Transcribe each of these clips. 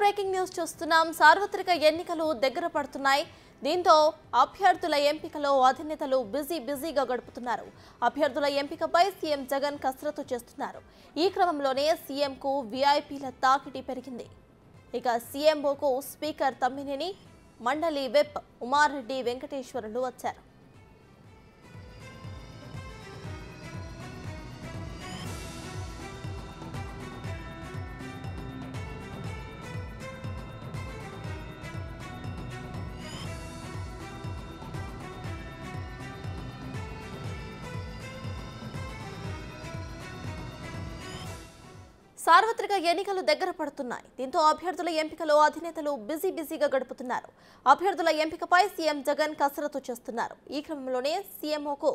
Breaking news చూస్తున్నాం. సార్వత్రిక ఎన్నికలు దగ్గర పడుతున్నాయి. దీంతో అభ్యర్థుల ఎంపికలో అధినేతలు బిజీగా గడుపుతున్నారు. అభ్యర్థుల ఎంపికపై సీఎం జగన్ కసరత్తు చేస్తున్నారు. ఈ క్రమంలోనే సీఎంకు వీఐపీల తాకిడి పెరిగింది. ఇక సీఎంఓకు స్పీకర్ తమ్మినేని, మండలి విప్ ఉమారెడ్డి వెంకటేశ్వర్లు వచ్చారు. సార్వత్రిక ఎన్నికలు దగ్గర పడుతున్నాయి. దీంతో అభ్యర్థుల ఎంపికలో అధినేతలు బిజీగా గడుపుతున్నారు. అభ్యర్థుల ఎంపికపై సీఎం జగన్ కసరత్తు చేస్తున్నారు. ఈ క్రమంలోనే సీఎంఓకు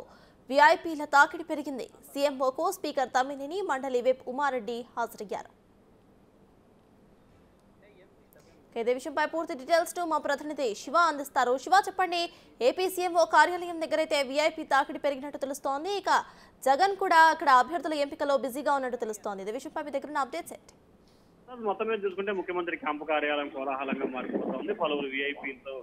వీఐపీల తాకిడి పెరిగింది. సీఎంఓకు స్పీకర్ తమ్మినేని, మండలి విప్ ఉమారెడ్డి హాజరయ్యారు. ఇదే విషయంపై పూర్తి డీటెయిల్స్ మా ప్రతినిధి శివ అందిస్తారు. శివ, చెప్పండి. ఏపీ సీఎంఓ కార్యాలయం దగ్గరైతే వీఐపీ తాకిడి పెరిగినట్టు తెలుస్తోంది. ఇక జగన్ కూడా అక్కడ అభ్యర్థుల ఎంపికలో బిజీగా ఉన్నట్టు తెలుస్తోంది. ఇదే విషయంపై మీ దగ్గర ఉన్న అప్డేట్స్ ఏంటి? మొత్తం మీద చూసుకుంటే ముఖ్యమంత్రి క్యాంపు కార్యాలయం కోలాహలంగా మారిపోతుంది. పలువురు వీఐపీలతో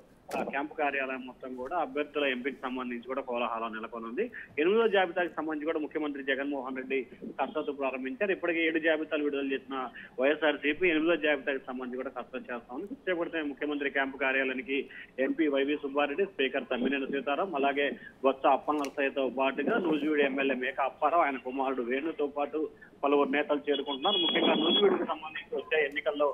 క్యాంపు కార్యాలయం మొత్తం కూడా అభ్యర్థుల ఎంపికకు సంబంధించి కూడా కోలాహలం నెలకొనుంది. 8వ జాబితాకి సంబంధించి కూడా ముఖ్యమంత్రి జగన్మోహన్ రెడ్డి కసరత్తు ప్రారంభించారు. ఇప్పటికే 7 జాబితాలు విడుదల చేసిన వైఎస్ఆర్సీపీ 8వ జాబితాకి సంబంధించి కూడా కసరత్తు చేస్తా ఉంది. చేపడితే ముఖ్యమంత్రి క్యాంపు కార్యాలయానికి MP YV Subba Reddy, speaker Tammineni Sitaram, అలాగే బొత్స అప్పన్నరసయ్యతో పాటుగా నూజివీడు ఎమ్మెల్యే మేక అప్పారావు, ఆయన కుమారుడు వేణుతో పాటు పలువురు నేతలు చేరుకుంటున్నారు. ముఖ్యంగా నూజివీడుకు సంబంధించి వచ్చే ఎన్నికల్లో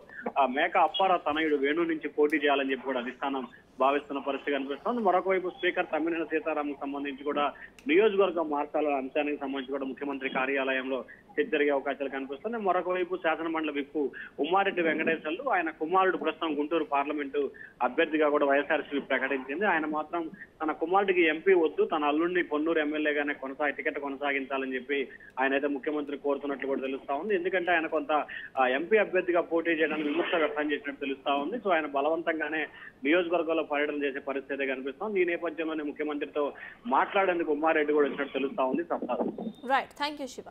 మేక అప్పారావు తనయుడు వేణు నుంచి పోటీ చేయాలని చెప్పి కూడా అధిష్టానం భావిస్తున్న పరిస్థితి కనిపిస్తోంది. మరొక వైపు స్పీకర్ తమ్మినేని సీతారాంకు సంబంధించి కూడా నియోజకవర్గం మార్చాలనే అంశానికి సంబంధించి కూడా ముఖ్యమంత్రి కార్యాలయంలో చర్చ జరిగే అవకాశాలు కనిపిస్తున్నాయి. మరొక వైపు శాసనమండలి విప్ ఉమారెడ్డి వెంకటేశ్వర్లు, ఆయన కుమారుడు ప్రస్తుతం గుంటూరు పార్లమెంటు అభ్యర్థిగా కూడా వైఎస్ఆర్సీపీ ప్రకటించింది. ఆయన మాత్రం తన కుమారుడికి ఎంపీ వద్దు, తన అల్లుడిని పొన్నూరు ఎమ్మెల్యేగానే టికెట్ కొనసాగించాలని చెప్పి ఆయన అయితే ముఖ్యమంత్రి కోరుతున్నట్లు కూడా తెలుస్తా ఉంది. ఎందుకంటే ఆయన కొంత ఎంపీ అభ్యర్థిగా పోటీ చేయడానికి విమర్శ వ్యక్తం చేసినట్టు తెలుస్తా ఉంది. సో ఆయన బలవంతంగానే నియోజకవర్గంలో పర్యటన చేసే పరిస్థితి కనిపిస్తోంది. ఈ నేపథ్యంలోనే ముఖ్యమంత్రితో మాట్లాడేందుకు ఉమారెడ్డి కూడా వచ్చినట్టు తెలుస్తా ఉంది. Right, thank you Shiva.